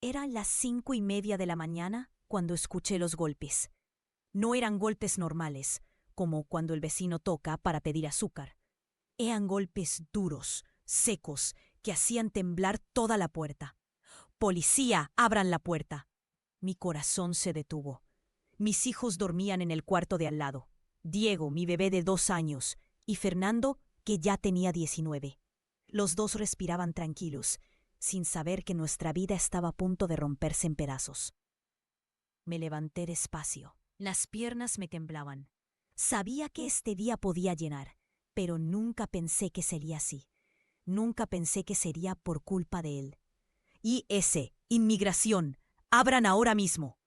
Eran las 5:30 de la mañana cuando escuché los golpes. No eran golpes normales, como cuando el vecino toca para pedir azúcar. Eran golpes duros, secos, que hacían temblar toda la puerta. ¡Policía, abran la puerta! Mi corazón se detuvo. Mis hijos dormían en el cuarto de al lado. Diego, mi bebé de 2 años, y Fernando, que ya tenía 19. Los dos respiraban tranquilos, sin saber que nuestra vida estaba a punto de romperse en pedazos. Me levanté despacio. Las piernas me temblaban. Sabía que este día podía llenar, pero nunca pensé que sería así. Nunca pensé que sería por culpa de él. IS, inmigración, abran ahora mismo.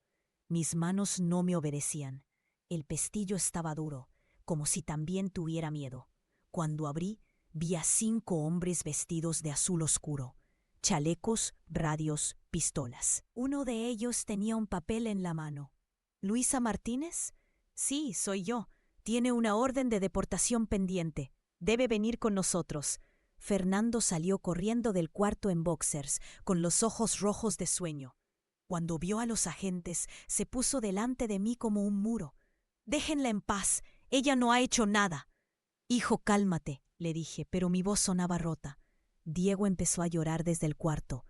Mis manos no me obedecían. El pestillo estaba duro, como si también tuviera miedo. Cuando abrí, vi a 5 hombres vestidos de azul oscuro. Chalecos, radios, pistolas. Uno de ellos tenía un papel en la mano. ¿Luisa Martínez? Sí, soy yo. Tiene una orden de deportación pendiente. Debe venir con nosotros. Fernando salió corriendo del cuarto en boxers, con los ojos rojos de sueño. Cuando vio a los agentes, se puso delante de mí como un muro. «Déjenla en paz. Ella no ha hecho nada». «Hijo, cálmate», le dije, pero mi voz sonaba rota. Diego empezó a llorar desde el cuarto.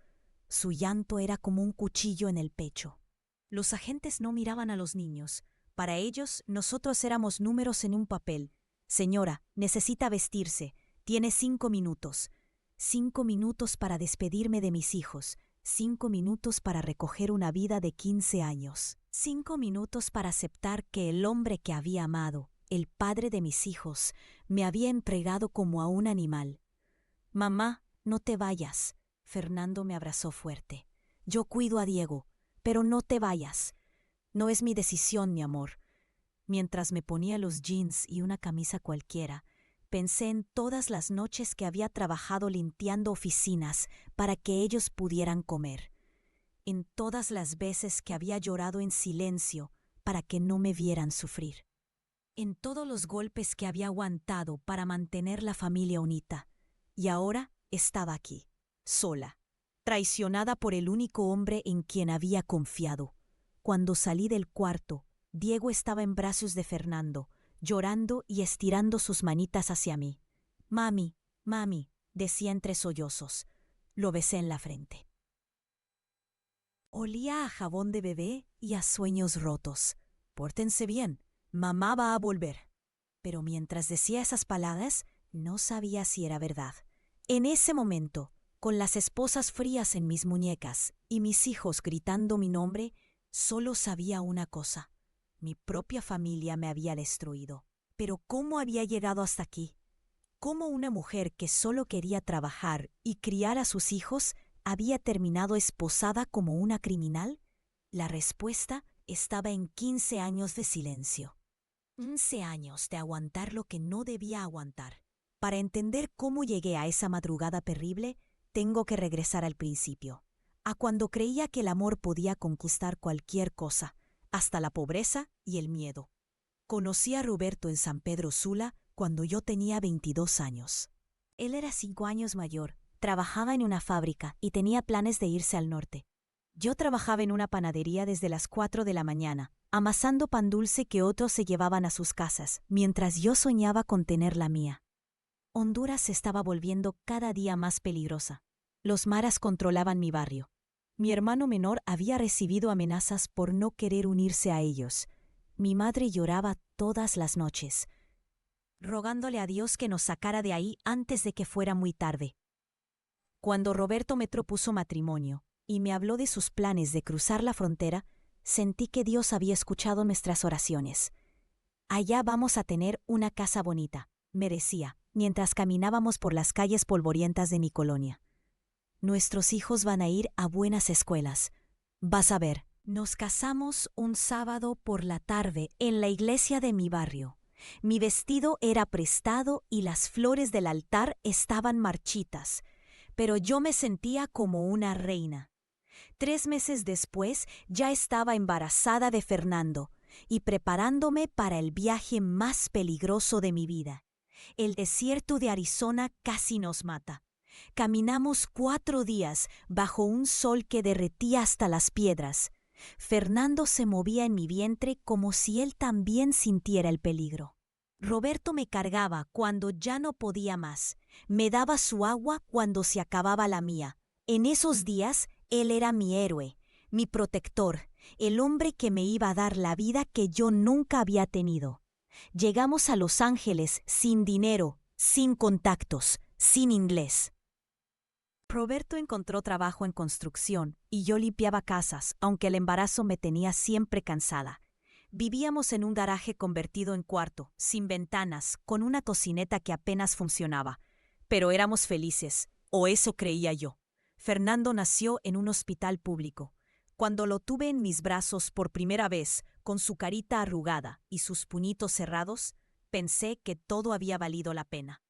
Su llanto era como un cuchillo en el pecho. Los agentes no miraban a los niños. Para ellos, nosotros éramos números en un papel. «Señora, necesita vestirse. Tiene 5 minutos. 5 minutos para despedirme de mis hijos. 5 minutos para recoger una vida de 15 años. 5 minutos para aceptar que el hombre que había amado, el padre de mis hijos, me había entregado como a un animal. Mamá, no te vayas». Fernando me abrazó fuerte. «Yo cuido a Diego, pero no te vayas». «No es mi decisión, mi amor». Mientras me ponía los jeans y una camisa cualquiera, pensé en todas las noches que había trabajado limpiando oficinas para que ellos pudieran comer. En todas las veces que había llorado en silencio para que no me vieran sufrir. En todos los golpes que había aguantado para mantener la familia unida. Y ahora estaba aquí, sola, traicionada por el único hombre en quien había confiado. Cuando salí del cuarto, Diego estaba en brazos de Fernando, llorando y estirando sus manitas hacia mí. «Mami, mami», decía entre sollozos. Lo besé en la frente. Olía a jabón de bebé y a sueños rotos. «Pórtense bien, mamá va a volver». Pero mientras decía esas palabras, no sabía si era verdad. En ese momento, con las esposas frías en mis muñecas y mis hijos gritando mi nombre, solo sabía una cosa. Mi propia familia me había destruido. Pero ¿cómo había llegado hasta aquí? ¿Cómo una mujer que solo quería trabajar y criar a sus hijos había terminado esposada como una criminal? La respuesta estaba en 15 años de silencio. 15 años de aguantar lo que no debía aguantar. Para entender cómo llegué a esa madrugada terrible, tengo que regresar al principio, a cuando creía que el amor podía conquistar cualquier cosa, hasta la pobreza y el miedo. Conocí a Roberto en San Pedro Sula cuando yo tenía 22 años. Él era 5 años mayor, trabajaba en una fábrica y tenía planes de irse al norte. Yo trabajaba en una panadería desde las 4 de la mañana, amasando pan dulce que otros se llevaban a sus casas, mientras yo soñaba con tener la mía. Honduras se estaba volviendo cada día más peligrosa. Los maras controlaban mi barrio. Mi hermano menor había recibido amenazas por no querer unirse a ellos. Mi madre lloraba todas las noches, rogándole a Dios que nos sacara de ahí antes de que fuera muy tarde. Cuando Roberto me propuso matrimonio y me habló de sus planes de cruzar la frontera, sentí que Dios había escuchado nuestras oraciones. «Allá vamos a tener una casa bonita», me decía, mientras caminábamos por las calles polvorientas de mi colonia. «Nuestros hijos van a ir a buenas escuelas. Vas a ver». Nos casamos un sábado por la tarde en la iglesia de mi barrio. Mi vestido era prestado y las flores del altar estaban marchitas, pero yo me sentía como una reina. 3 meses después ya estaba embarazada de Fernando y preparándome para el viaje más peligroso de mi vida. El desierto de Arizona casi nos mata. Caminamos 4 días bajo un sol que derretía hasta las piedras. Fernando se movía en mi vientre como si él también sintiera el peligro. Roberto me cargaba cuando ya no podía más. Me daba su agua cuando se acababa la mía. En esos días, él era mi héroe, mi protector, el hombre que me iba a dar la vida que yo nunca había tenido. Llegamos a Los Ángeles sin dinero, sin contactos, sin inglés. Roberto encontró trabajo en construcción y yo limpiaba casas, aunque el embarazo me tenía siempre cansada. Vivíamos en un garaje convertido en cuarto, sin ventanas, con una cocineta que apenas funcionaba. Pero éramos felices, o eso creía yo. Fernando nació en un hospital público. Cuando lo tuve en mis brazos por primera vez, con su carita arrugada y sus puñitos cerrados, pensé que todo había valido la pena.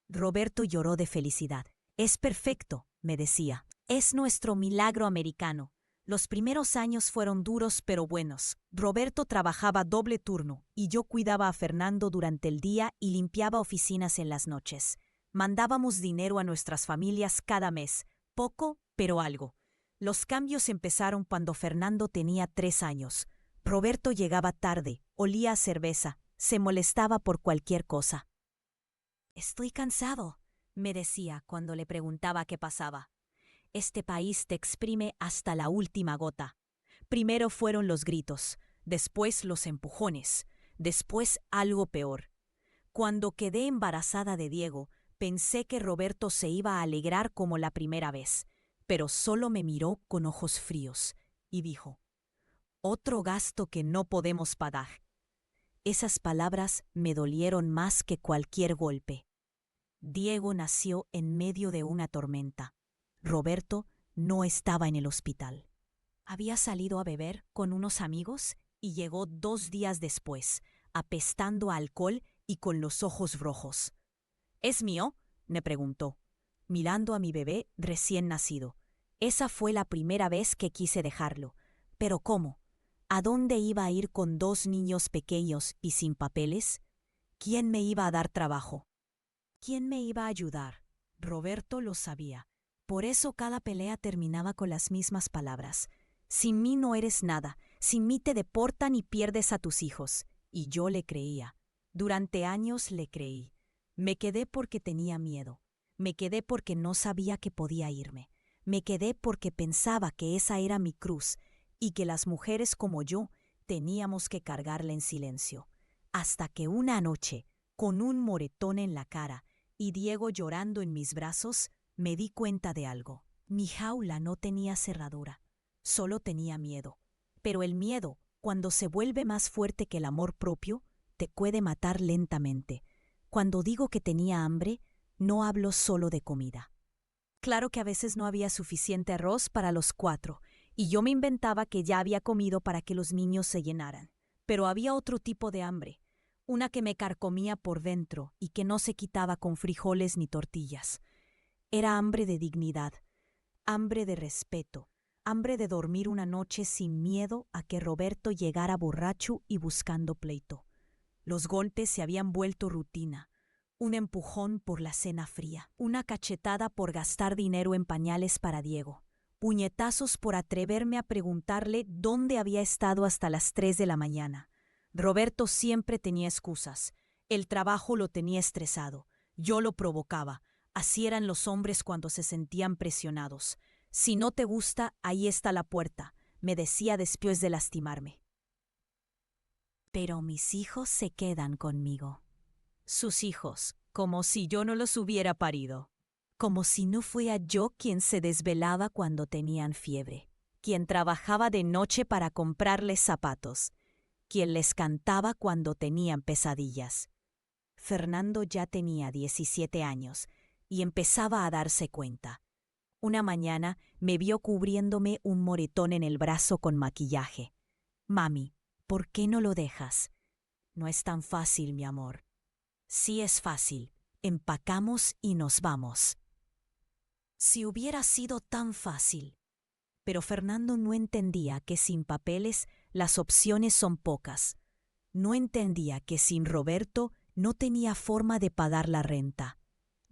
Roberto lloró de felicidad. «Es perfecto», me decía. «Es nuestro milagro americano». Los primeros años fueron duros pero buenos. Roberto trabajaba doble turno y yo cuidaba a Fernando durante el día y limpiaba oficinas en las noches. Mandábamos dinero a nuestras familias cada mes, poco pero algo. Los cambios empezaron cuando Fernando tenía 3 años. Roberto llegaba tarde, olía a cerveza, se molestaba por cualquier cosa. «Estoy cansado», me decía cuando le preguntaba qué pasaba. «Este país te exprime hasta la última gota». Primero fueron los gritos, después los empujones, después algo peor. Cuando quedé embarazada de Diego, pensé que Roberto se iba a alegrar como la primera vez, pero solo me miró con ojos fríos y dijo: «Otro gasto que no podemos pagar». Esas palabras me dolieron más que cualquier golpe. Diego nació en medio de una tormenta. Roberto no estaba en el hospital. Había salido a beber con unos amigos y llegó 2 días después, apestando a alcohol y con los ojos rojos. «¿Es mío?», me preguntó, mirando a mi bebé recién nacido. Esa fue la primera vez que quise dejarlo. ¿Pero cómo? ¿A dónde iba a ir con 2 niños pequeños y sin papeles? ¿Quién me iba a dar trabajo? ¿Quién me iba a ayudar? Roberto lo sabía. Por eso cada pelea terminaba con las mismas palabras. «Sin mí no eres nada, sin mí te deportan y pierdes a tus hijos». Y yo le creía. Durante años le creí. Me quedé porque tenía miedo. Me quedé porque no sabía que podía irme. Me quedé porque pensaba que esa era mi cruz y que las mujeres como yo teníamos que cargarla en silencio. Hasta que una noche, con un moretón en la cara y Diego llorando en mis brazos, me di cuenta de algo. Mi jaula no tenía cerradura, solo tenía miedo. Pero el miedo, cuando se vuelve más fuerte que el amor propio, te puede matar lentamente. Cuando digo que tenía hambre, no hablo solo de comida. Claro que a veces no había suficiente arroz para los 4, y yo me inventaba que ya había comido para que los niños se llenaran. Pero había otro tipo de hambre, una que me carcomía por dentro y que no se quitaba con frijoles ni tortillas. Era hambre de dignidad, hambre de respeto, hambre de dormir una noche sin miedo a que Roberto llegara borracho y buscando pleito. Los golpes se habían vuelto rutina. Un empujón por la cena fría, una cachetada por gastar dinero en pañales para Diego, puñetazos por atreverme a preguntarle dónde había estado hasta las 3 de la mañana. Roberto siempre tenía excusas. El trabajo lo tenía estresado. Yo lo provocaba. Así eran los hombres cuando se sentían presionados. «Si no te gusta, ahí está la puerta», me decía después de lastimarme. «Pero mis hijos se quedan conmigo». Sus hijos, como si yo no los hubiera parido. Como si no fuera yo quien se desvelaba cuando tenían fiebre, quien trabajaba de noche para comprarles zapatos, quien les cantaba cuando tenían pesadillas. Fernando ya tenía 17 años y empezaba a darse cuenta. Una mañana me vio cubriéndome un moretón en el brazo con maquillaje. «Mami, ¿por qué no lo dejas?» «No es tan fácil, mi amor». «Sí es fácil. Empacamos y nos vamos». Si hubiera sido tan fácil. Pero Fernando no entendía que sin papeles las opciones son pocas. No entendía que sin Roberto no tenía forma de pagar la renta.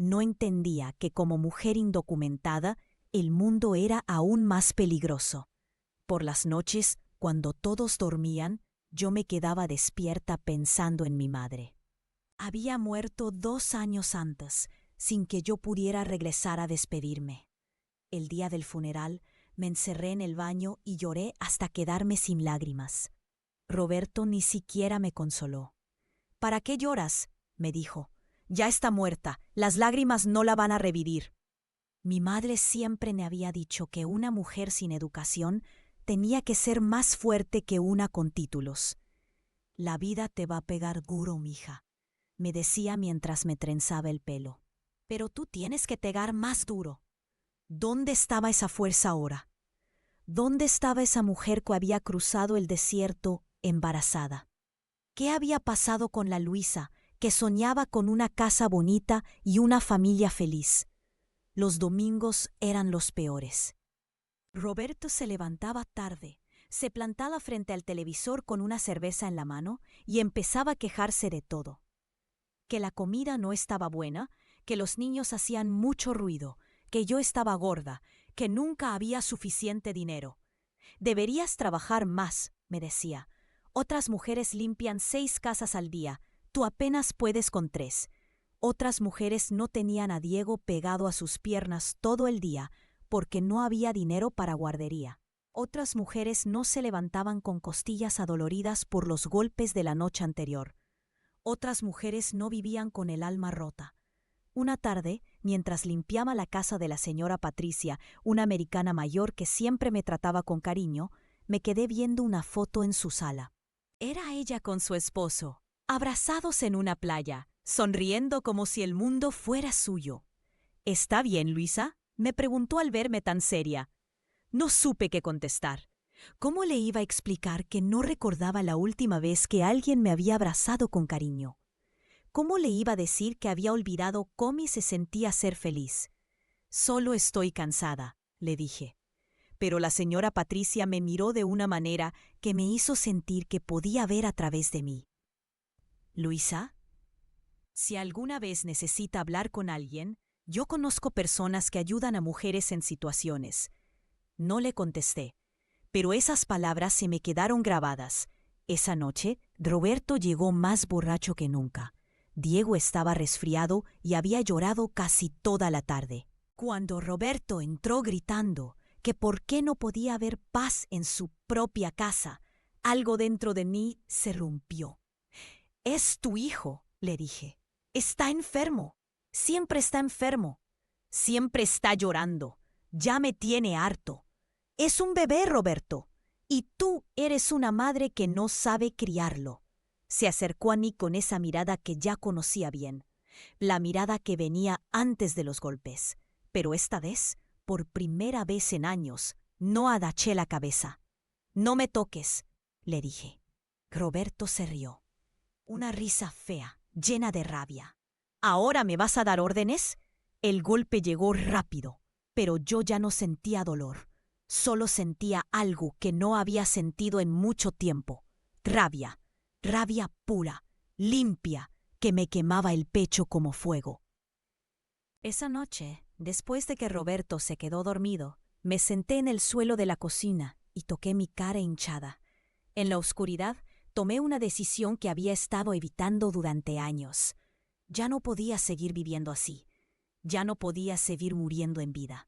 No entendía que como mujer indocumentada, el mundo era aún más peligroso. Por las noches, cuando todos dormían, yo me quedaba despierta pensando en mi madre. Había muerto 2 años antes, sin que yo pudiera regresar a despedirme. El día del funeral, me encerré en el baño y lloré hasta quedarme sin lágrimas. Roberto ni siquiera me consoló. ¿Para qué lloras?, me dijo. Ya está muerta, las lágrimas no la van a revivir. Mi madre siempre me había dicho que una mujer sin educación tenía que ser más fuerte que una con títulos. La vida te va a pegar duro, mija, me decía mientras me trenzaba el pelo. Pero tú tienes que pegar más duro. ¿Dónde estaba esa fuerza ahora? ¿Dónde estaba esa mujer que había cruzado el desierto embarazada? ¿Qué había pasado con la Luisa, que soñaba con una casa bonita y una familia feliz? Los domingos eran los peores. Roberto se levantaba tarde, se plantaba frente al televisor con una cerveza en la mano y empezaba a quejarse de todo. Que la comida no estaba buena, que los niños hacían mucho ruido, que yo estaba gorda, que nunca había suficiente dinero. Deberías trabajar más, me decía. Otras mujeres limpian 6 casas al día, tú apenas puedes con 3. Otras mujeres no tenían a Diego pegado a sus piernas todo el día porque no había dinero para guardería. Otras mujeres no se levantaban con costillas adoloridas por los golpes de la noche anterior. Otras mujeres no vivían con el alma rota. Una tarde, mientras limpiaba la casa de la señora Patricia, una americana mayor que siempre me trataba con cariño, me quedé viendo una foto en su sala. Era ella con su esposo, abrazados en una playa, sonriendo como si el mundo fuera suyo. ¿Está bien, Luisa?, me preguntó al verme tan seria. No supe qué contestar. ¿Cómo le iba a explicar que no recordaba la última vez que alguien me había abrazado con cariño? ¿Cómo le iba a decir que había olvidado cómo se sentía ser feliz? Solo estoy cansada, le dije. Pero la señora Patricia me miró de una manera que me hizo sentir que podía ver a través de mí. Luisa, si alguna vez necesita hablar con alguien, yo conozco personas que ayudan a mujeres en situaciones. No le contesté, pero esas palabras se me quedaron grabadas. Esa noche, Roberto llegó más borracho que nunca. Diego estaba resfriado y había llorado casi toda la tarde. Cuando Roberto entró gritando que por qué no podía haber paz en su propia casa, algo dentro de mí se rompió. «Es tu hijo», le dije. «Está enfermo. Siempre está enfermo. Siempre está llorando. Ya me tiene harto. Es un bebé, Roberto. Y tú eres una madre que no sabe criarlo». Se acercó a mí con esa mirada que ya conocía bien, la mirada que venía antes de los golpes. Pero esta vez, por primera vez en años, no agaché la cabeza. «No me toques», le dije. Roberto se rió. Una risa fea, llena de rabia. «¿Ahora me vas a dar órdenes?». El golpe llegó rápido, pero yo ya no sentía dolor. Solo sentía algo que no había sentido en mucho tiempo. Rabia. Rabia pura, limpia, que me quemaba el pecho como fuego. Esa noche, después de que Roberto se quedó dormido, me senté en el suelo de la cocina y toqué mi cara hinchada. En la oscuridad, tomé una decisión que había estado evitando durante años. Ya no podía seguir viviendo así. Ya no podía seguir muriendo en vida.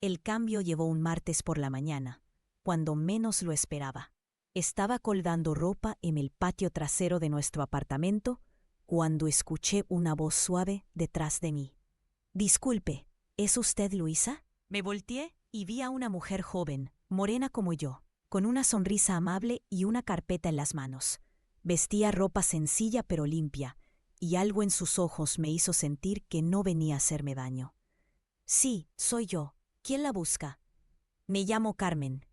El cambio llegó un martes por la mañana, cuando menos lo esperaba. Estaba colgando ropa en el patio trasero de nuestro apartamento cuando escuché una voz suave detrás de mí. «Disculpe, ¿es usted Luisa?». Me volteé y vi a una mujer joven, morena como yo, con una sonrisa amable y una carpeta en las manos. Vestía ropa sencilla pero limpia, y algo en sus ojos me hizo sentir que no venía a hacerme daño. «Sí, soy yo. ¿Quién la busca?». «Me llamo Carmen.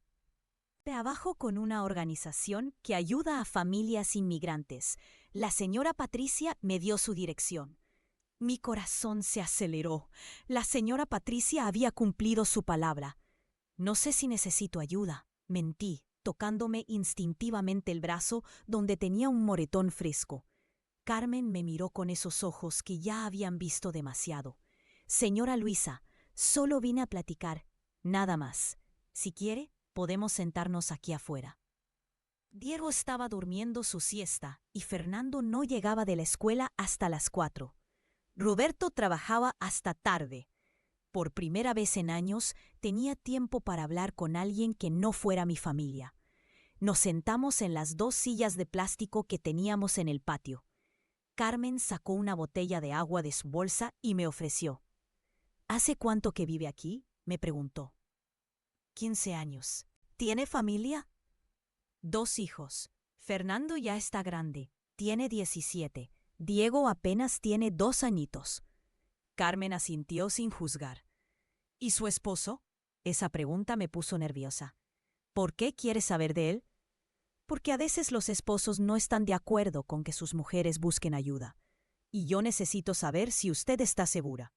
Trabajo con una organización que ayuda a familias inmigrantes. La señora Patricia me dio su dirección». Mi corazón se aceleró. La señora Patricia había cumplido su palabra. «No sé si necesito ayuda», mentí, tocándome instintivamente el brazo donde tenía un moretón fresco. Carmen me miró con esos ojos que ya habían visto demasiado. Señora Luisa, solo vine a platicar, nada más. Si quiere, podemos sentarnos aquí afuera. Diego estaba durmiendo su siesta y Fernando no llegaba de la escuela hasta las 4. Roberto trabajaba hasta tarde. Por primera vez en años tenía tiempo para hablar con alguien que no fuera mi familia. Nos sentamos en las 2 sillas de plástico que teníamos en el patio. Carmen sacó una botella de agua de su bolsa y me ofreció. ¿Hace cuánto que vive aquí?, me preguntó. 15 años. ¿Tiene familia? 2 hijos. Fernando ya está grande, tiene 17. Diego apenas tiene 2 añitos. Carmen asintió sin juzgar. ¿Y su esposo? Esa pregunta me puso nerviosa. ¿Por qué quieres saber de él? Porque a veces los esposos no están de acuerdo con que sus mujeres busquen ayuda. Y yo necesito saber si usted está segura.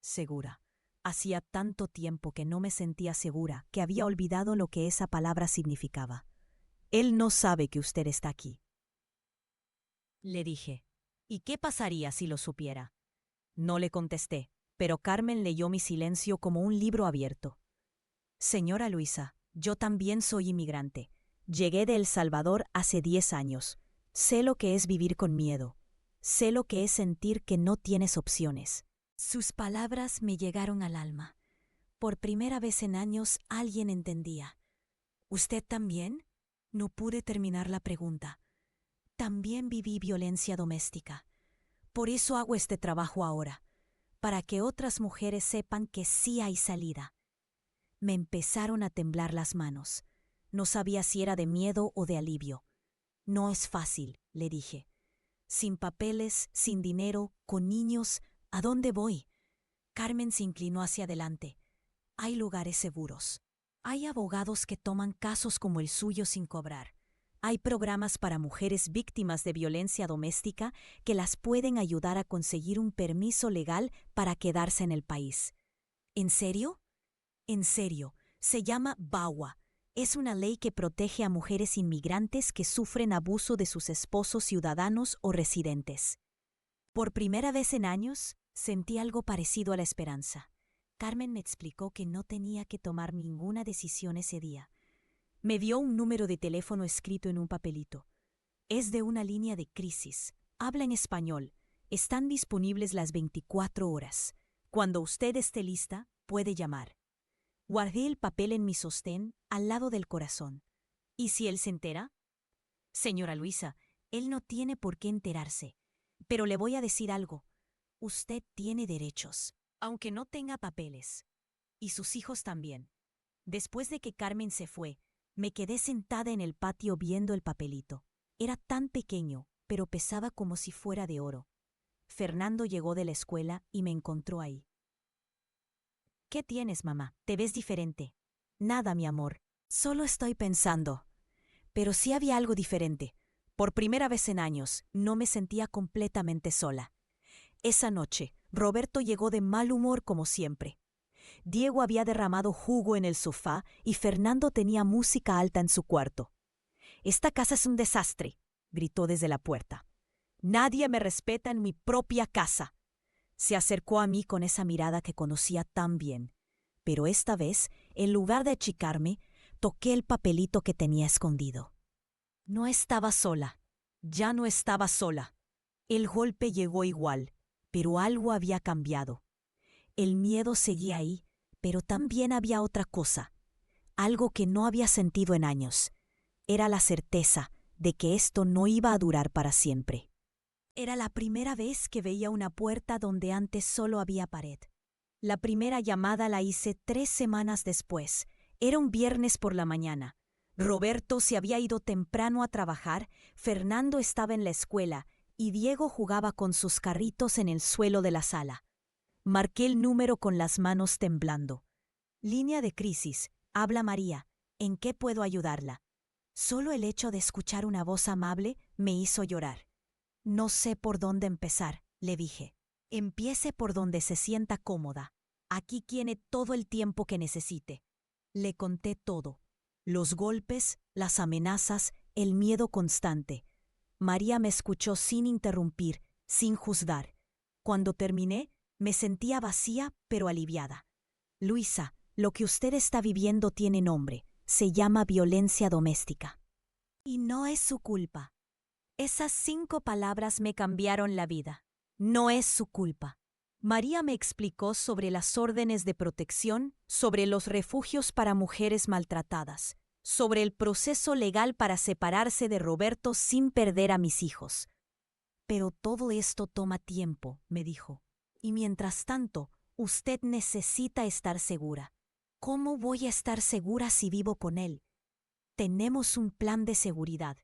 Segura. Hacía tanto tiempo que no me sentía segura que había olvidado lo que esa palabra significaba. Él no sabe que usted está aquí. Le dije. ¿Y qué pasaría si lo supiera? No le contesté, pero Carmen leyó mi silencio como un libro abierto. Señora Luisa, yo también soy inmigrante. Llegué de El Salvador hace 10 años. Sé lo que es vivir con miedo. Sé lo que es sentir que no tienes opciones. Sus palabras me llegaron al alma. Por primera vez en años alguien entendía. ¿Usted también? No pude terminar la pregunta. También viví violencia doméstica. Por eso hago este trabajo ahora, para que otras mujeres sepan que sí hay salida. Me empezaron a temblar las manos. No sabía si era de miedo o de alivio. No es fácil, le dije. Sin papeles, sin dinero, con niños, ¿a dónde voy? Carmen se inclinó hacia adelante. Hay lugares seguros. Hay abogados que toman casos como el suyo sin cobrar. Hay programas para mujeres víctimas de violencia doméstica que las pueden ayudar a conseguir un permiso legal para quedarse en el país. ¿En serio? En serio. Se llama VAWA. Es una ley que protege a mujeres inmigrantes que sufren abuso de sus esposos ciudadanos o residentes. Por primera vez en años, sentí algo parecido a la esperanza. Carmen me explicó que no tenía que tomar ninguna decisión ese día. Me dio un número de teléfono escrito en un papelito. Es de una línea de crisis. Habla en español. Están disponibles las 24 horas. Cuando usted esté lista, puede llamar. Guardé el papel en mi sostén, al lado del corazón. ¿Y si él se entera? Señora Luisa, él no tiene por qué enterarse. Pero le voy a decir algo. Usted tiene derechos, aunque no tenga papeles. Y sus hijos también. Después de que Carmen se fue, me quedé sentada en el patio viendo el papelito. Era tan pequeño, pero pesaba como si fuera de oro. Fernando llegó de la escuela y me encontró ahí. ¿Qué tienes, mamá? Te ves diferente. Nada, mi amor. Solo estoy pensando. Pero sí había algo diferente. Por primera vez en años, no me sentía completamente sola. Esa noche, Roberto llegó de mal humor como siempre. Diego había derramado jugo en el sofá y Fernando tenía música alta en su cuarto. «Esta casa es un desastre», gritó desde la puerta. «Nadie me respeta en mi propia casa». Se acercó a mí con esa mirada que conocía tan bien. Pero esta vez, en lugar de achicarme, toqué el papelito que tenía escondido. No estaba sola. Ya no estaba sola. El golpe llegó igual, pero algo había cambiado. El miedo seguía ahí, pero también había otra cosa, algo que no había sentido en años. Era la certeza de que esto no iba a durar para siempre. Era la primera vez que veía una puerta donde antes solo había pared. La primera llamada la hice 3 semanas después. Era un viernes por la mañana. Roberto se había ido temprano a trabajar, Fernando estaba en la escuela y Diego jugaba con sus carritos en el suelo de la sala. Marqué el número con las manos temblando. Línea de crisis. Habla María. ¿En qué puedo ayudarla? Solo el hecho de escuchar una voz amable me hizo llorar. No sé por dónde empezar, le dije. Empiece por donde se sienta cómoda. Aquí tiene todo el tiempo que necesite. Le conté todo. Los golpes, las amenazas, el miedo constante. María me escuchó sin interrumpir, sin juzgar. Cuando terminé, Me sentía vacía, pero aliviada. Luisa, lo que usted está viviendo tiene nombre. Se llama violencia doméstica. Y no es su culpa. Esas 5 palabras me cambiaron la vida. No es su culpa. María me explicó sobre las órdenes de protección, sobre los refugios para mujeres maltratadas, sobre el proceso legal para separarse de Roberto sin perder a mis hijos. Pero todo esto toma tiempo, me dijo. Y mientras tanto, usted necesita estar segura. ¿Cómo voy a estar segura si vivo con él? Tenemos un plan de seguridad.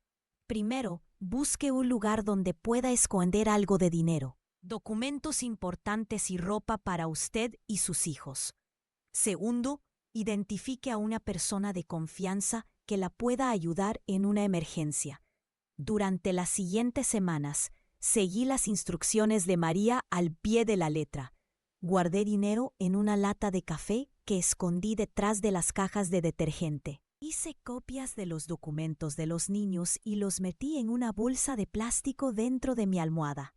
Primero, busque un lugar donde pueda esconder algo de dinero, documentos importantes y ropa para usted y sus hijos. Segundo, identifique a una persona de confianza que la pueda ayudar en una emergencia. Durante las siguientes semanas, seguí las instrucciones de María al pie de la letra. Guardé dinero en una lata de café que escondí detrás de las cajas de detergente. Hice copias de los documentos de los niños y los metí en una bolsa de plástico dentro de mi almohada.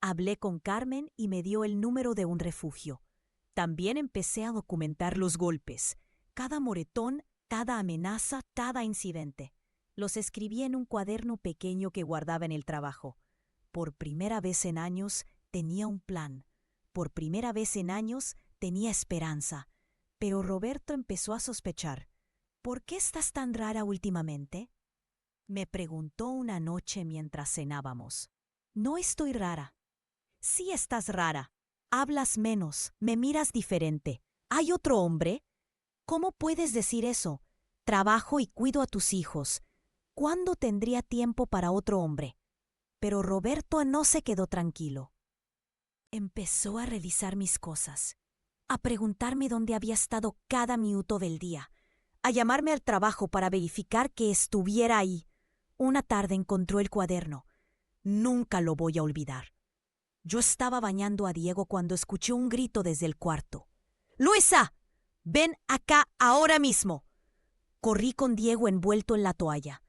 Hablé con Carmen y me dio el número de un refugio. También empecé a documentar los golpes, cada moretón, cada amenaza, cada incidente. Los escribí en un cuaderno pequeño que guardaba en el trabajo. Por primera vez en años tenía un plan. Por primera vez en años tenía esperanza. Pero Roberto empezó a sospechar. ¿Por qué estás tan rara últimamente? Me preguntó una noche mientras cenábamos. No estoy rara. Sí estás rara. Hablas menos, me miras diferente. ¿Hay otro hombre? ¿Cómo puedes decir eso? Trabajo y cuido a tus hijos. ¿Cuándo tendría tiempo para otro hombre? Pero Roberto no se quedó tranquilo. Empezó a revisar mis cosas, a preguntarme dónde había estado cada minuto del día, a llamarme al trabajo para verificar que estuviera ahí. Una tarde encontró el cuaderno. Nunca lo voy a olvidar. Yo estaba bañando a Diego cuando escuché un grito desde el cuarto. ¡Luisa! ¡Ven acá ahora mismo! Corrí con Diego envuelto en la toalla.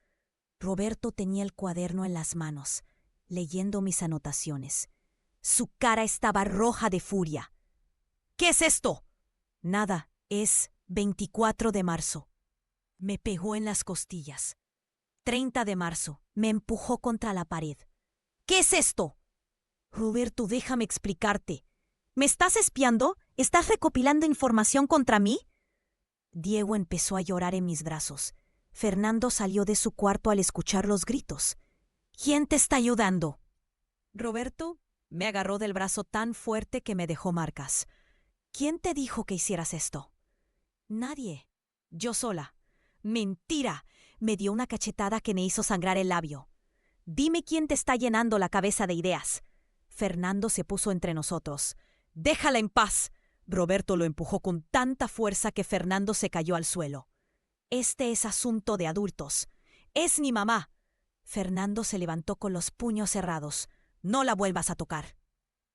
Roberto tenía el cuaderno en las manos, leyendo mis anotaciones. Su cara estaba roja de furia. ¿Qué es esto? Nada, es 24 de marzo. Me pegó en las costillas. 30 de marzo. Me empujó contra la pared. ¿Qué es esto? Roberto, déjame explicarte. ¿Me estás espiando? ¿Estás recopilando información contra mí? Diego empezó a llorar en mis brazos. Fernando salió de su cuarto al escuchar los gritos. ¿Quién te está ayudando? Roberto me agarró del brazo tan fuerte que me dejó marcas. ¿Quién te dijo que hicieras esto? Nadie. Yo sola. Mentira. Me dio una cachetada que me hizo sangrar el labio. Dime quién te está llenando la cabeza de ideas. Fernando se puso entre nosotros. ¡Déjala en paz! Roberto lo empujó con tanta fuerza que Fernando se cayó al suelo. Este es asunto de adultos. Es mi mamá. Fernando se levantó con los puños cerrados. No la vuelvas a tocar.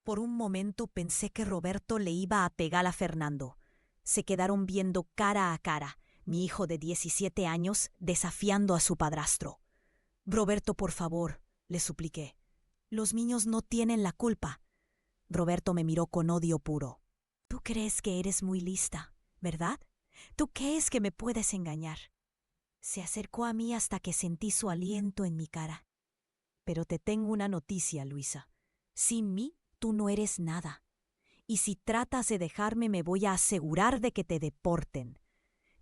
Por un momento pensé que Roberto le iba a pegar a Fernando. Se quedaron viendo cara a cara, mi hijo de 17 años desafiando a su padrastro. Roberto, por favor, le supliqué. Los niños no tienen la culpa. Roberto me miró con odio puro. Tú crees que eres muy lista, ¿verdad? ¿Tú crees que me puedes engañar? Se acercó a mí hasta que sentí su aliento en mi cara. Pero te tengo una noticia, Luisa. Sin mí, tú no eres nada. Y si tratas de dejarme, me voy a asegurar de que te deporten.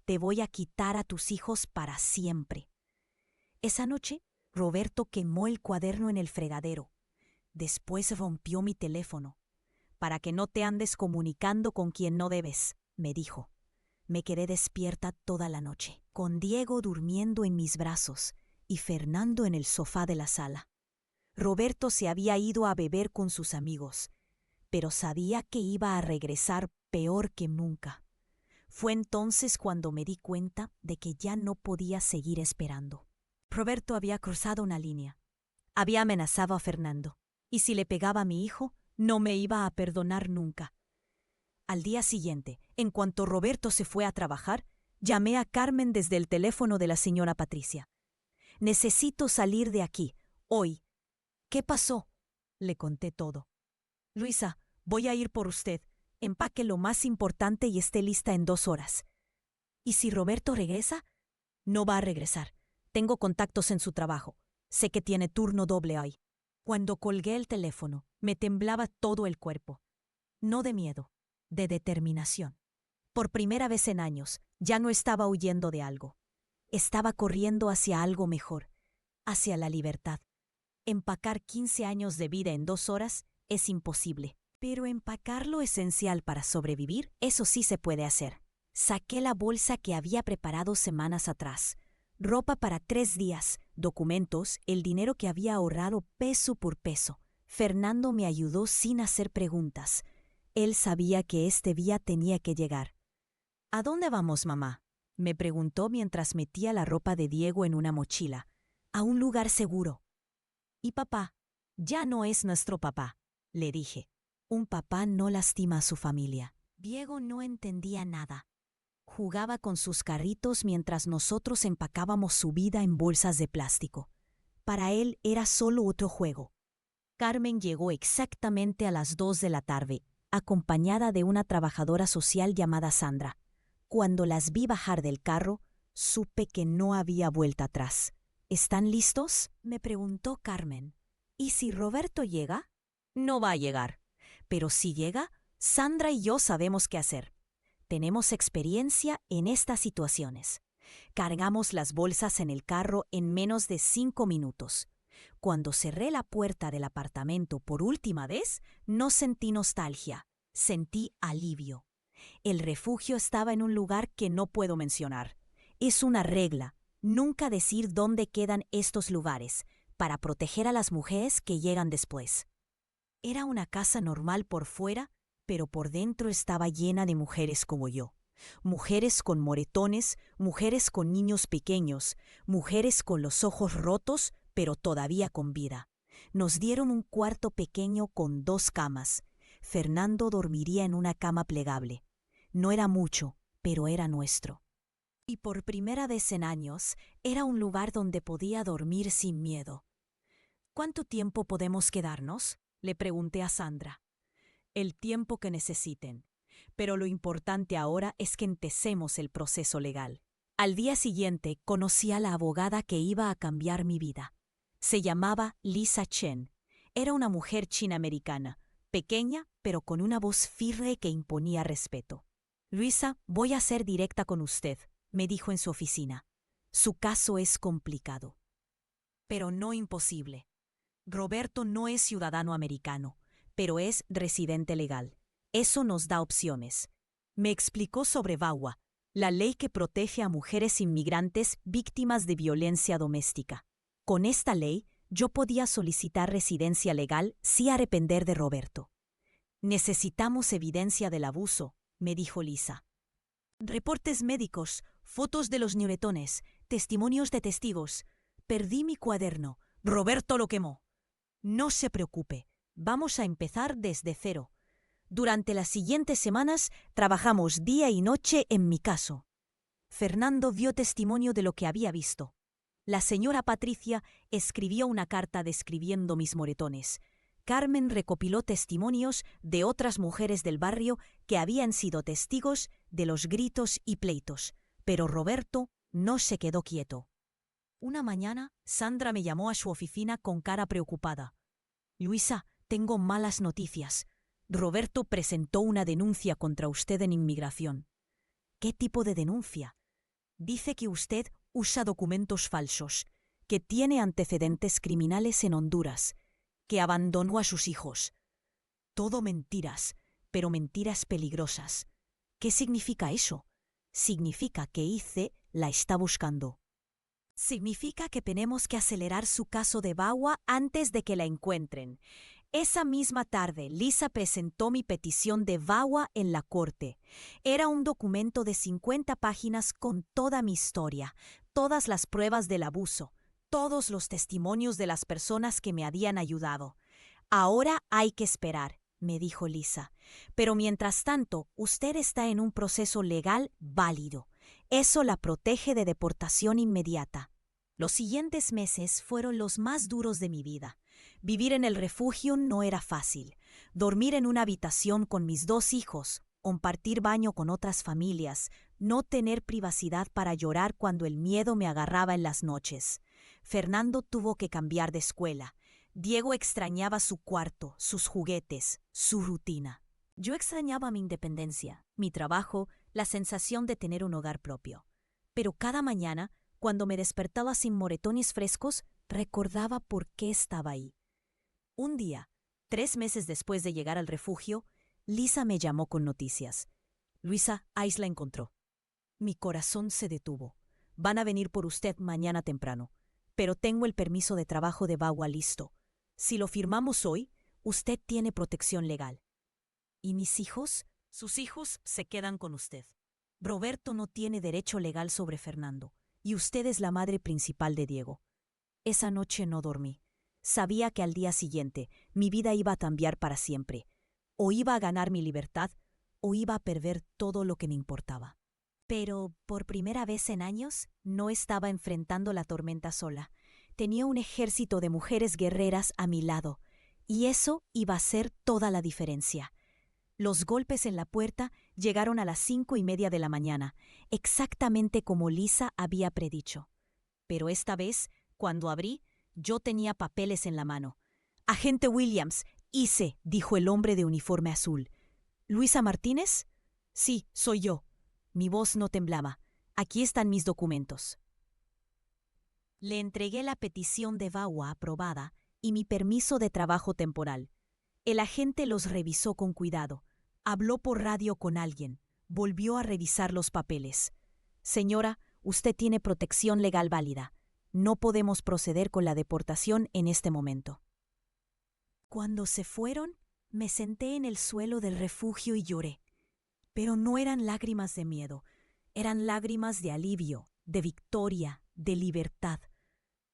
Te voy a quitar a tus hijos para siempre. Esa noche, Roberto quemó el cuaderno en el fregadero. Después rompió mi teléfono. Para que no te andes comunicando con quien no debes, me dijo. Me quedé despierta toda la noche, con Diego durmiendo en mis brazos y Fernando en el sofá de la sala. Roberto se había ido a beber con sus amigos, pero sabía que iba a regresar peor que nunca. Fue entonces cuando me di cuenta de que ya no podía seguir esperando. Roberto había cruzado una línea. Había amenazado a Fernando, y si le pegaba a mi hijo, no me iba a perdonar nunca. Al día siguiente, en cuanto Roberto se fue a trabajar, llamé a Carmen desde el teléfono de la señora Patricia. Necesito salir de aquí, hoy. ¿Qué pasó? Le conté todo. Luisa, Voy a ir por usted. Empaque lo más importante y esté lista en 2 horas. ¿Y si Roberto regresa? No va a regresar. Tengo contactos en su trabajo. Sé que tiene turno doble hoy. Cuando colgué el teléfono, me temblaba todo el cuerpo. No de miedo, de determinación. Por primera vez en años, ya no estaba huyendo de algo. Estaba corriendo hacia algo mejor, hacia la libertad. Empacar 15 años de vida en 2 horas es imposible. Pero empacar lo esencial para sobrevivir, eso sí se puede hacer. Saqué la bolsa que había preparado semanas atrás. Ropa para 3 días, documentos, el dinero que había ahorrado peso por peso. Fernando me ayudó sin hacer preguntas. Él sabía que este día tenía que llegar. ¿A dónde vamos, mamá?, me preguntó mientras metía la ropa de Diego en una mochila. A un lugar seguro. ¿Y papá? Ya no es nuestro papá, le dije. Un papá no lastima a su familia. Diego no entendía nada. Jugaba con sus carritos mientras nosotros empacábamos su vida en bolsas de plástico. Para él era solo otro juego. Carmen llegó exactamente a las 2 de la tarde, acompañada de una trabajadora social llamada Sandra. Cuando las vi bajar del carro, supe que no había vuelta atrás. ¿Están listos?, me preguntó Carmen. ¿Y si Roberto llega? No va a llegar. Pero si llega, Sandra y yo sabemos qué hacer. Tenemos experiencia en estas situaciones. Cargamos las bolsas en el carro en menos de 5 minutos. Cuando cerré la puerta del apartamento por última vez, no sentí nostalgia, sentí alivio. El refugio estaba en un lugar que no puedo mencionar. Es una regla, nunca decir dónde quedan estos lugares, para proteger a las mujeres que llegan después. Era una casa normal por fuera, pero por dentro estaba llena de mujeres como yo. Mujeres con moretones, mujeres con niños pequeños, mujeres con los ojos rotos, pero todavía con vida. Nos dieron un cuarto pequeño con 2 camas. Fernando dormiría en una cama plegable. No era mucho, pero era nuestro. Y por primera vez en años, era un lugar donde podía dormir sin miedo. ¿Cuánto tiempo podemos quedarnos?, le pregunté a Sandra. El tiempo que necesiten. Pero lo importante ahora es que empecemos el proceso legal. Al día siguiente conocí a la abogada que iba a cambiar mi vida. Se llamaba Lisa Chen. Era una mujer china-americana, pequeña pero con una voz firme que imponía respeto. Luisa, voy a ser directa con usted, me dijo en su oficina. Su caso es complicado, pero no imposible. Roberto no es ciudadano americano, pero es residente legal. Eso nos da opciones. Me explicó sobre VAWA, la ley que protege a mujeres inmigrantes víctimas de violencia doméstica. Con esta ley, yo podía solicitar residencia legal sin arrepender de Roberto. Necesitamos evidencia del abuso, me dijo Lisa. Reportes médicos, fotos de los ñuretones, testimonios de testigos. Perdí mi cuaderno. Roberto lo quemó. No se preocupe, vamos a empezar desde cero. Durante las siguientes semanas trabajamos día y noche en mi caso. Fernando dio testimonio de lo que había visto. La señora Patricia escribió una carta describiendo mis moretones. Carmen recopiló testimonios de otras mujeres del barrio que habían sido testigos de los gritos y pleitos, pero Roberto no se quedó quieto. Una mañana, Sandra me llamó a su oficina con cara preocupada. Luisa, tengo malas noticias. Roberto presentó una denuncia contra usted en inmigración. ¿Qué tipo de denuncia? Dice que usted usa documentos falsos, que tiene antecedentes criminales en Honduras, que abandonó a sus hijos. Todo mentiras, pero mentiras peligrosas. ¿Qué significa eso? Significa que ICE la está buscando. Significa que tenemos que acelerar su caso de VAWA antes de que la encuentren. Esa misma tarde, Lisa presentó mi petición de VAWA en la corte. Era un documento de 50 páginas con toda mi historia, todas las pruebas del abuso, todos los testimonios de las personas que me habían ayudado. Ahora hay que esperar, me dijo Lisa. Pero mientras tanto, usted está en un proceso legal válido. Eso la protege de deportación inmediata. Los siguientes meses fueron los más duros de mi vida. Vivir en el refugio no era fácil. Dormir en una habitación con mis 2 hijos, compartir baño con otras familias, no tener privacidad para llorar cuando el miedo me agarraba en las noches. Fernando tuvo que cambiar de escuela. Diego extrañaba su cuarto, sus juguetes, su rutina. Yo extrañaba mi independencia, mi trabajo, la sensación de tener un hogar propio. Pero cada mañana, cuando me despertaba sin moretones frescos, recordaba por qué estaba ahí. Un día, 3 meses después de llegar al refugio, Lisa me llamó con noticias. Luisa, Ais la encontró. Mi corazón se detuvo. Van a venir por usted mañana temprano, pero tengo el permiso de trabajo de VAWA listo. Si lo firmamos hoy, usted tiene protección legal. ¿Y mis hijos? Sus hijos se quedan con usted. Roberto no tiene derecho legal sobre Fernando, y usted es la madre principal de Diego. Esa noche no dormí. Sabía que al día siguiente mi vida iba a cambiar para siempre. O iba a ganar mi libertad, o iba a perder todo lo que me importaba. Pero, por primera vez en años, no estaba enfrentando la tormenta sola. Tenía un ejército de mujeres guerreras a mi lado, y eso iba a ser toda la diferencia. Los golpes en la puerta llegaron a las 5:30 de la mañana, exactamente como Lisa había predicho. Pero esta vez, cuando abrí, yo tenía papeles en la mano. «Agente Williams», dijo el hombre de uniforme azul. «¿Luisa Martínez?» «Sí, soy yo». Mi voz no temblaba. «Aquí están mis documentos». Le entregué la petición de VAWA aprobada y mi permiso de trabajo temporal. El agente los revisó con cuidado. Habló por radio con alguien. Volvió a revisar los papeles. «Señora, usted tiene protección legal válida. No podemos proceder con la deportación en este momento». Cuando se fueron, me senté en el suelo del refugio y lloré. Pero no eran lágrimas de miedo, eran lágrimas de alivio, de victoria, de libertad.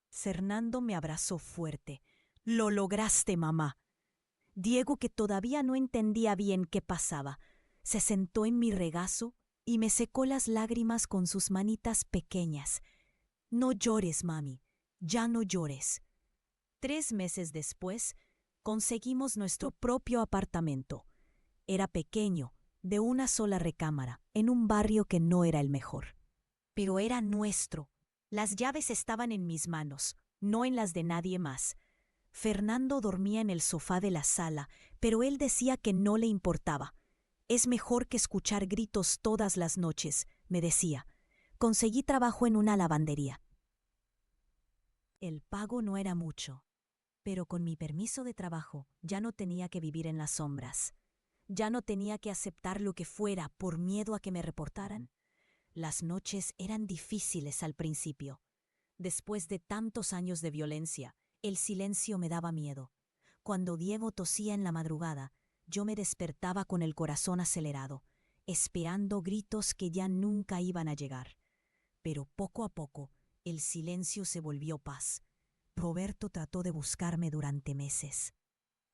Fernando me abrazó fuerte. «Lo lograste, mamá». Diego, que todavía no entendía bien qué pasaba, se sentó en mi regazo y me secó las lágrimas con sus manitas pequeñas. «No llores, mami, ya no llores». 3 meses después, conseguimos nuestro propio apartamento. Era pequeño, de una sola recámara, en un barrio que no era el mejor. Pero era nuestro. Las llaves estaban en mis manos, no en las de nadie más. Fernando dormía en el sofá de la sala, pero él decía que no le importaba. «Es mejor que escuchar gritos todas las noches», me decía. Conseguí trabajo en una lavandería. El pago no era mucho, pero con mi permiso de trabajo ya no tenía que vivir en las sombras. Ya no tenía que aceptar lo que fuera por miedo a que me reportaran. Las noches eran difíciles al principio. Después de tantos años de violencia, el silencio me daba miedo. Cuando Diego tosía en la madrugada, yo me despertaba con el corazón acelerado, esperando gritos que ya nunca iban a llegar. Pero poco a poco, el silencio se volvió paz. Roberto trató de buscarme durante meses.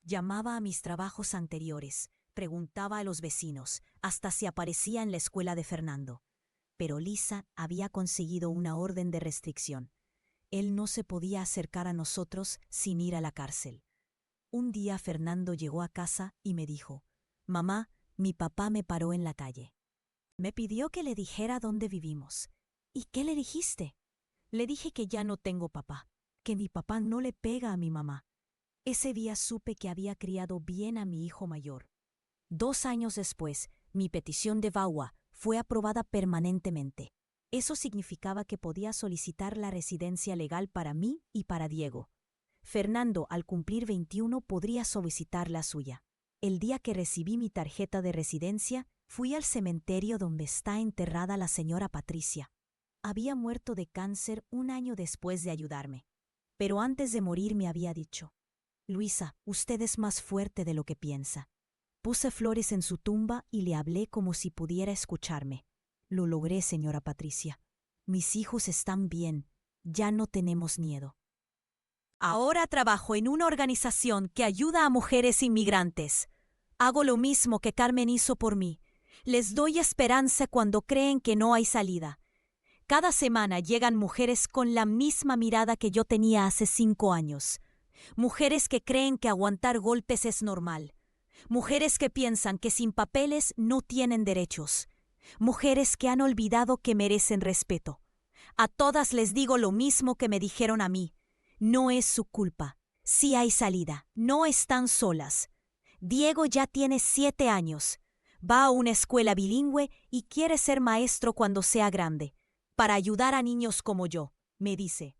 Llamaba a mis trabajos anteriores, preguntaba a los vecinos, hasta si aparecía en la escuela de Fernando. Pero Lisa había conseguido una orden de restricción. Él no se podía acercar a nosotros sin ir a la cárcel. Un día Fernando llegó a casa y me dijo: «Mamá, mi papá me paró en la calle. Me pidió que le dijera dónde vivimos». «¿Y qué le dijiste?» «Le dije que ya no tengo papá, que mi papá no le pega a mi mamá». Ese día supe que había criado bien a mi hijo mayor. 2 años después, mi petición de VAWA fue aprobada permanentemente. Eso significaba que podía solicitar la residencia legal para mí y para Diego. Fernando, al cumplir 21, podría solicitar la suya. El día que recibí mi tarjeta de residencia, fui al cementerio donde está enterrada la señora Patricia. Había muerto de cáncer 1 año después de ayudarme. Pero antes de morir me había dicho: «Luisa, usted es más fuerte de lo que piensa». Puse flores en su tumba y le hablé como si pudiera escucharme. «Lo logré, señora Patricia. Mis hijos están bien. Ya no tenemos miedo». Ahora trabajo en una organización que ayuda a mujeres inmigrantes. Hago lo mismo que Carmen hizo por mí. Les doy esperanza cuando creen que no hay salida. Cada semana llegan mujeres con la misma mirada que yo tenía hace 5 años. Mujeres que creen que aguantar golpes es normal. Mujeres que piensan que sin papeles no tienen derechos. Mujeres que han olvidado que merecen respeto. A todas les digo lo mismo que me dijeron a mí. No es su culpa. Sí hay salida. No están solas. Diego ya tiene 7 años. Va a una escuela bilingüe y quiere ser maestro cuando sea grande, para ayudar a niños como yo, me dice.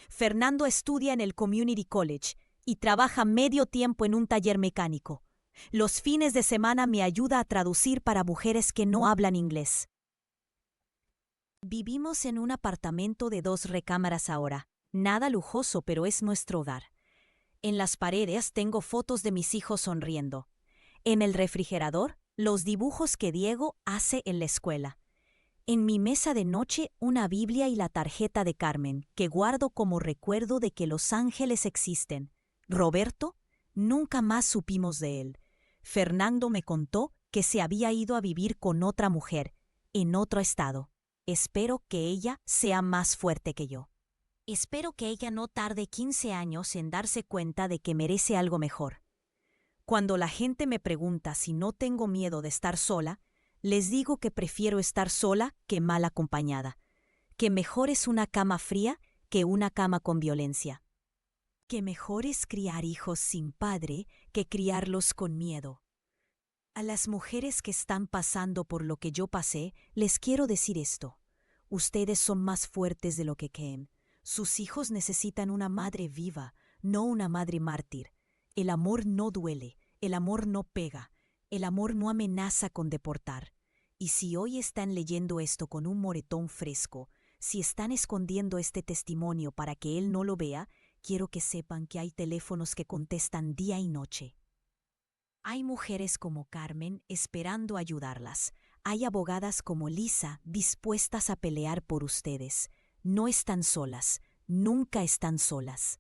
Fernando estudia en el Community College y trabaja medio tiempo en un taller mecánico. Los fines de semana me ayuda a traducir para mujeres que no hablan inglés. Vivimos en un apartamento de 2 recámaras ahora. Nada lujoso, pero es nuestro hogar. En las paredes tengo fotos de mis hijos sonriendo. En el refrigerador, los dibujos que Diego hace en la escuela. En mi mesa de noche, una Biblia y la tarjeta de Carmen, que guardo como recuerdo de que los ángeles existen. Roberto, nunca más supimos de él. Fernando me contó que se había ido a vivir con otra mujer, en otro estado. Espero que ella sea más fuerte que yo. Espero que ella no tarde 15 años en darse cuenta de que merece algo mejor. Cuando la gente me pregunta si no tengo miedo de estar sola, les digo que prefiero estar sola que mal acompañada, que mejor es una cama fría que una cama con violencia, que mejor es criar hijos sin padre que criarlos con miedo. A las mujeres que están pasando por lo que yo pasé, les quiero decir esto. Ustedes son más fuertes de lo que creen. Sus hijos necesitan una madre viva, no una madre mártir. El amor no duele, el amor no pega, el amor no amenaza con deportar. Y si hoy están leyendo esto con un moretón fresco, si están escondiendo este testimonio para que él no lo vea, quiero que sepan que hay teléfonos que contestan día y noche. Hay mujeres como Carmen esperando ayudarlas. Hay abogadas como Lisa dispuestas a pelear por ustedes. No están solas, nunca están solas.